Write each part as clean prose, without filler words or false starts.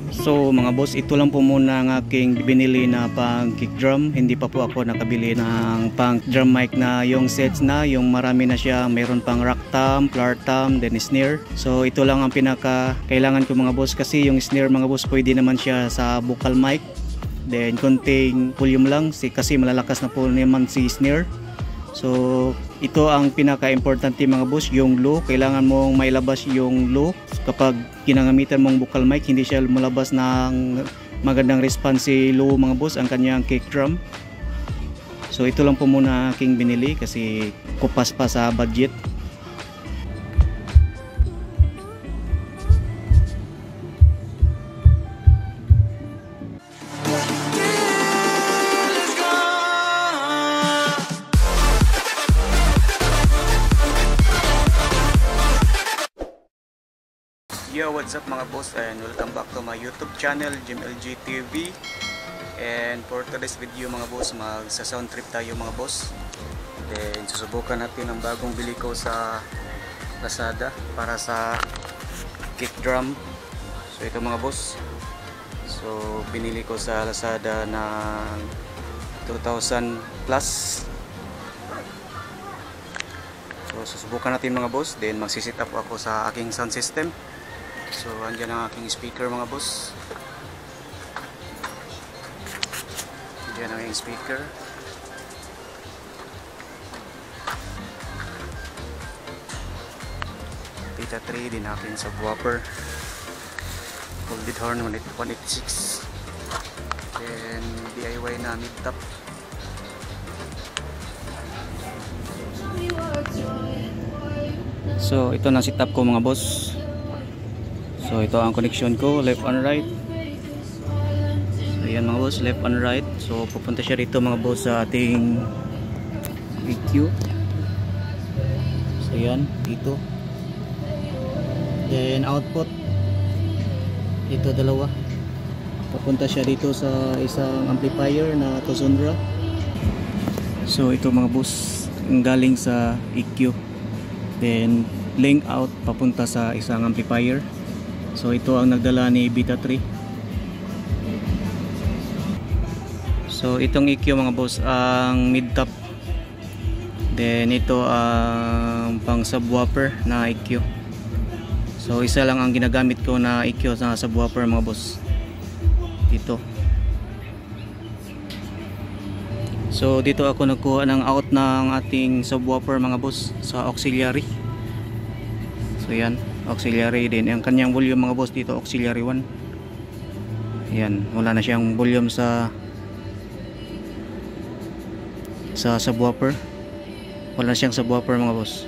So mga boss, ito lang po muna ang aking binili na pang kick drum. Hindi pa po ako nakabili ng pang drum mic na yung sets na, yung marami na siya. Mayroon pang rack tom, floor tom, then snare. So ito lang ang pinaka kailangan ko mga boss, kasi yung snare mga boss pwede naman siya sa vocal mic. Then konting volume lang kasi malalakas na po naman si snare. So ito ang pinaka-importante mga boss, yung low. Kailangan mong mailabas yung low. Kapag ginagamitan mong vocal mic, hindi siya malabas ng magandang response si low mga boss, ang kanyang kick drum. So ito lang po muna aking binili kasi kupas pa sa budget. Yo, what's up mga boss, and welcome back to my YouTube channel, JimLG TV. And for today's video mga boss, magsa-sound trip tayo mga boss. Then susubukan natin ang bagong bili ko sa Lazada para sa kick drum. So ito mga boss, so binili ko sa Lazada ng 2,000 plus. So susubukan natin mga boss, then magsisit up ako sa aking sound system. So andyan ang aking speaker mga boss. Andyan ang aking speaker. Beta 3 din aking subwoofer. Folded horn 186. Then DIY na mid top. So ito na setup ko mga boss. So ito ang connection ko, left and right. So yan mga boss, left and right. So pupunta siya rito mga boss sa ating EQ. So yan, dito. Then output, ito dalawa. Pupunta siya dito sa isang amplifier na Tosundra. So ito mga boss, galing sa EQ. Then link out papunta sa isang amplifier. So ito ang nagdala ni Beta 3. So itong EQ mga boss ang mid top. Then ito ang pang subwoofer na EQ. So isa lang ang ginagamit ko na EQ sa subwoofer mga boss. Ito. So dito ako nagkuha ng out ng ating subwoofer mga boss sa auxiliary. So yan, auxiliary din. Ang kanyang volume mga boss dito, auxiliary 1. Yan, wala na siyang volume sa subwoofer. Wala na siyang subwoofer mga boss.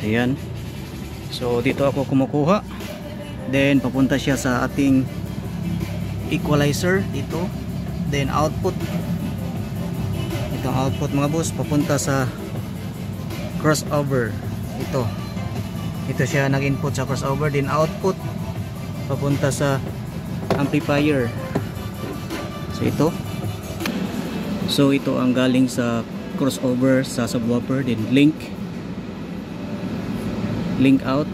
Ayan. So dito ako kumukuha. Then papunta siya sa ating equalizer dito. Then output. Itong output mga boss papunta sa crossover. Ito siya nag-input sa crossover. Then output papunta sa amplifier. So ito ang galing sa crossover sa subwoofer. Then link out.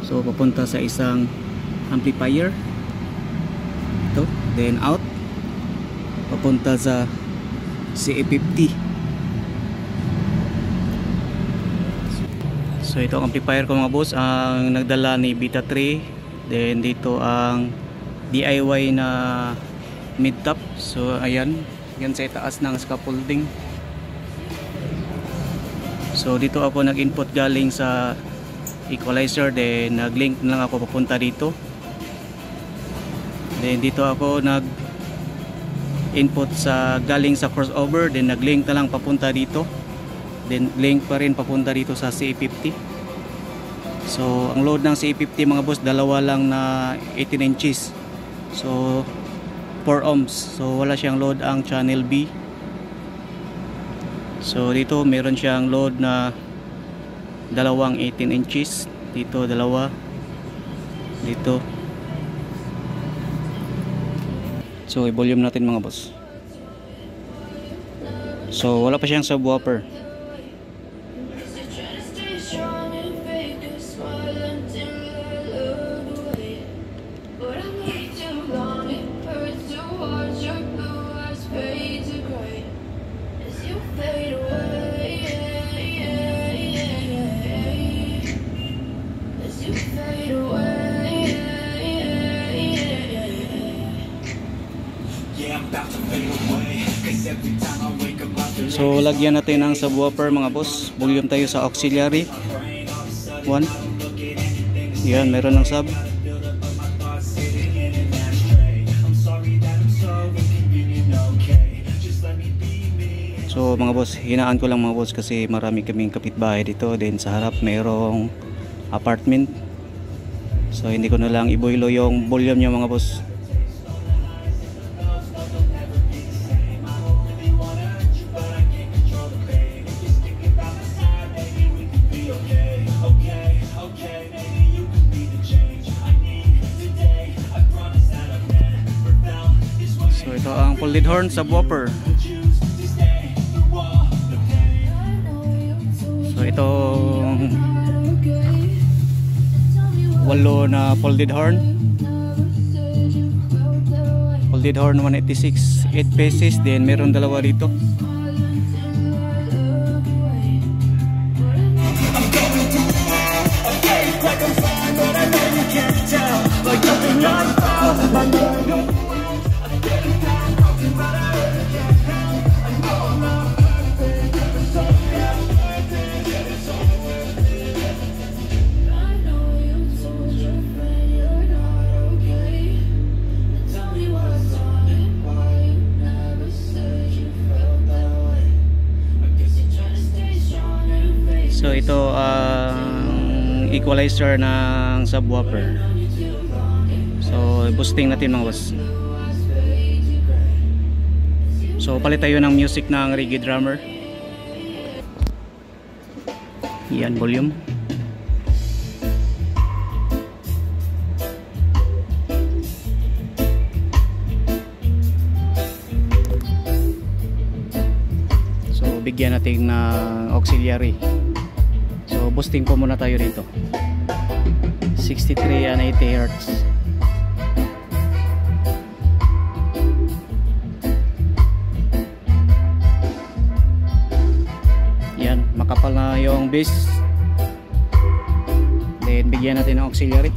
So papunta sa isang amplifier. Ito. Then out papunta sa CA50. So ito ang amplifier ko mga boss, ang nagdala ni Beta 3. Then dito ang DIY na mid top. So ayan, yan sa itaas ng scaffolding. So dito ako nag-input galing sa equalizer, then nag-link na lang ako papunta dito. Then dito ako input sa galing sa crossover, then nag-link na lang papunta dito, then link pa rin papunta dito sa CA50. So ang load ng CA50 mga boss, dalawa lang na 18 inches. So 4 ohms. So wala siyang load ang channel B. So dito meron siyang load na dalawang 18 inches. Dito dalawa. Dito. So i-volume natin mga boss. So wala pa siyang subwoofer. So lagyan natin ang subwoofer mga boss. Volume tayo sa auxiliary 1. Yan, meron ng sub. So mga boss, hinaan ko lang mga boss kasi marami kaming kapitbahay dito. Then sa harap mayroong apartment. So hindi ko na lang iboilo yung volume niya mga boss. So ito ang folded horn subwoofer. So itong 8 na folded horn. Folded horn 186, 8 pieces, then meron dalawa dito. So ito ang equalizer ng subwoofer. So boosting natin mga boss. So palit tayo ng music ng reggae drummer. Yan, volume. So bigyan natin ng auxiliary. So boosting po muna tayo dito. 63 and 80 Hz. Yan, makapal na yung bass. Then bigyan natin ng auxiliary.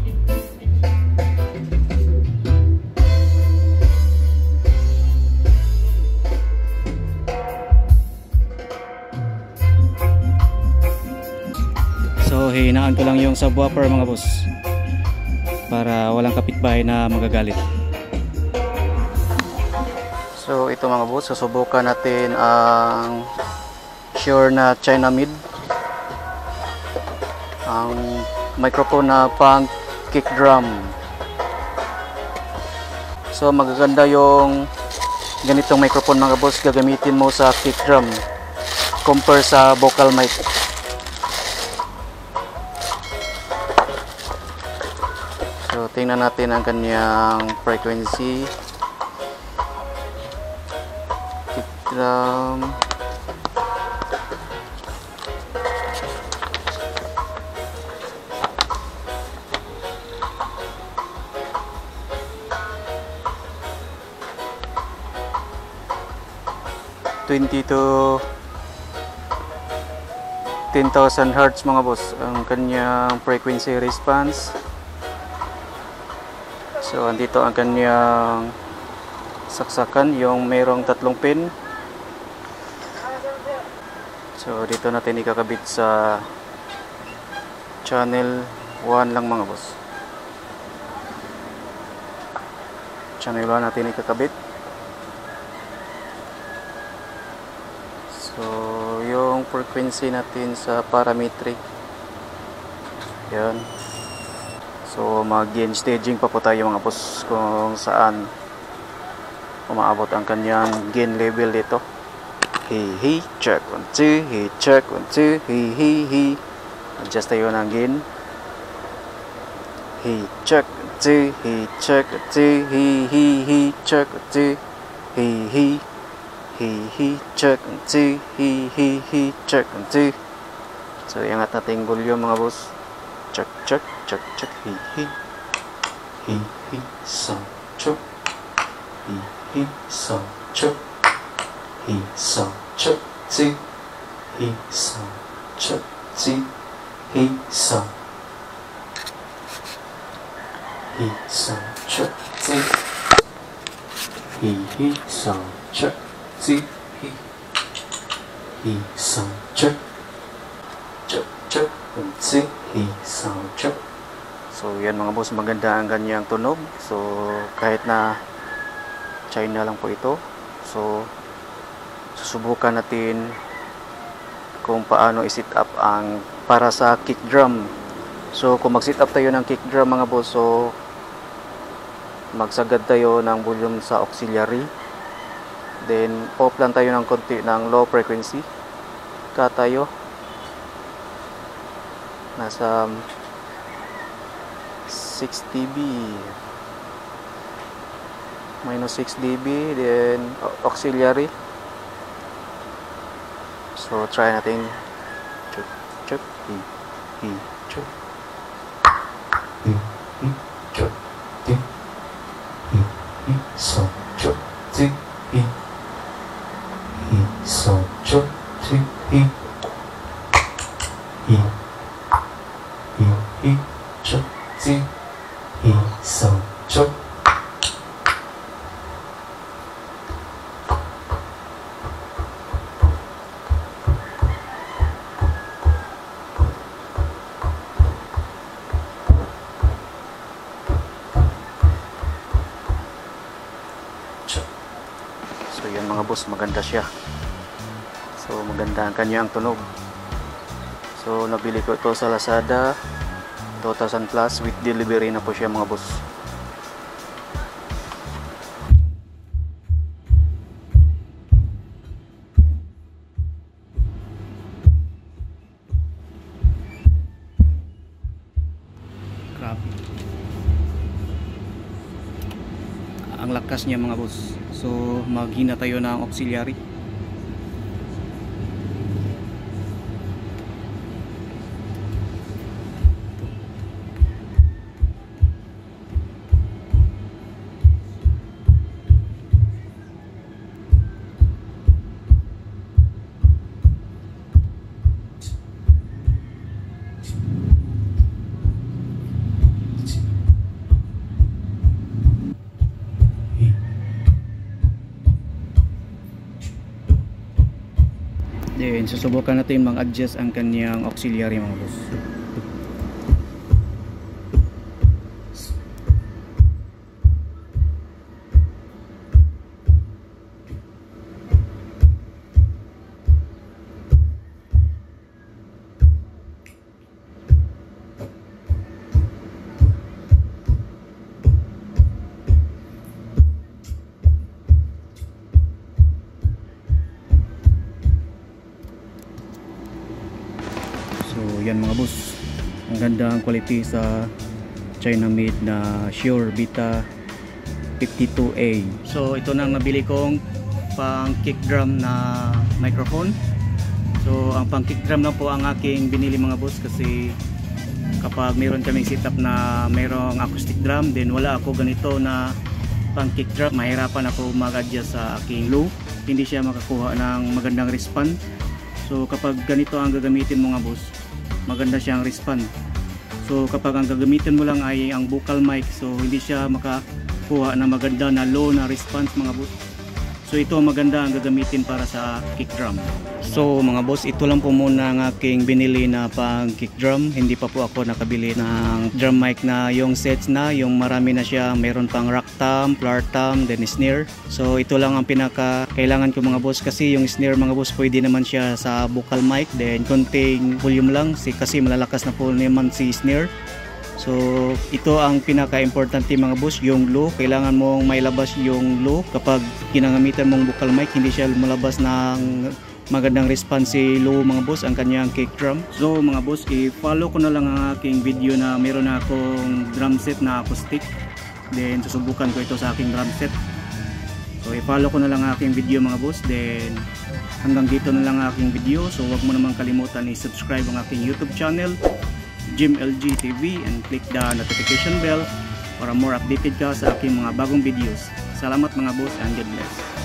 So hinaan ko lang yung subwoofer mga boss para walang kapitbahay na magagalit. So ito mga boss, susubukan natin ang Shure na China Mid, ang microphone na pang kick drum. So magaganda yung ganitong microphone mga boss, gagamitin mo sa kick drum compare sa vocal mic. So tingnan natin ang kanyang frequency. Kick drum. To 10,000 Hz mga boss ang kanyang frequency response. So andito ang kanyang saksakan, yung mayroong 3 pin. So dito natin ikakabit sa channel 1 lang mga boss. Channel 1 natin ikakabit. So yung frequency natin sa parametric, yan. So mag-gain staging pa po tayo mga boss kung saan umaabot ang kanyang gain level dito. Hey, check 1 2, hey, check 1 2, hey. Adjust tayo ng gain. Hey, check 2, hey, check 2, hey, check 2, hey, check 2, hey, check 2. So iangat natin volume mga boss. Check, hey, so, check, hey, so, check, hey, so, check, see, hey, so, check, see, hey, so, check, see, hey, so, check, see, isang check. Check, check. 1, 2, isang check. So yan mga boss, maganda ang ganyang tunog. So kahit na China lang po ito. So susubukan natin kung paano i-set up ang para sa kick drum. So kung mag-set up tayo ng kick drum mga boss, so magsagad tayo ng volume sa auxiliary. Then off lang tayo ng konti ng low frequency. Cut tayo. Nasa 6 dB. Minus 6 dB. Then auxiliary. So try natin. Check, check, check. So check, check, so check, check, check, check, so check. So yan mga boss, maganda siya. So maganda ang kanyang tunog. So nabili ko ito sa Lazada, 2,000 plus with delivery na po siya mga boss. Grabe. Ang lakas niya mga boss. So maghina tayo ng auxiliary. Then susubukan natin mag-adjust ang kanyang auxiliary mga boss. So yan mga boss, ang ganda ang quality sa China made na Shure Beta 52A. So ito na ang nabili kong pang kick drum na microphone. So ang pang kick drum na po ang aking binili mga boss, kasi kapag mayroon kaming setup na mayroong acoustic drum, then wala ako ganito na pang kick drum, mahirapan ako mag-adjust sa aking low, hindi siya makakuha ng magandang response. So kapag ganito ang gagamitin mo nga boss, maganda siyang response. So kapag ang gagamitin mo lang ay ang vocal mic, so hindi siya makakuha na maganda na low na response mga boss. So ito maganda ang gagamitin para sa kick drum. So mga boss, ito lang po muna ang aking binili na pang kick drum. Hindi pa po ako nakabili ng drum mic na yung sets na, yung marami na siya. Meron pang rack tom, floor tom, then snare. So ito lang ang pinaka kailangan ko mga boss, kasi yung snare mga boss pwede naman siya sa vocal mic, then konting volume lang kasi malalakas na po naman si snare. So ito ang pinaka-importante mga boss, yung low. Kailangan mong mailabas yung low. Kapag ginagamitan mong vocal mic, hindi siya malabas ng magandang response si low mga boss ang kanyang kick drum. So mga boss, i-follow ko na lang ang aking video na meron na akong drum set na acoustic. Then susubukan ko ito sa aking drum set. So i-follow ko na lang ang aking video mga boss. Then hanggang dito na lang ang aking video. So huwag mo naman kalimutan i-subscribe ang aking YouTube channel, Jim LG TV, and click the notification bell para more updated ka sa aking mga bagong videos. Salamat mga boss, and God bless.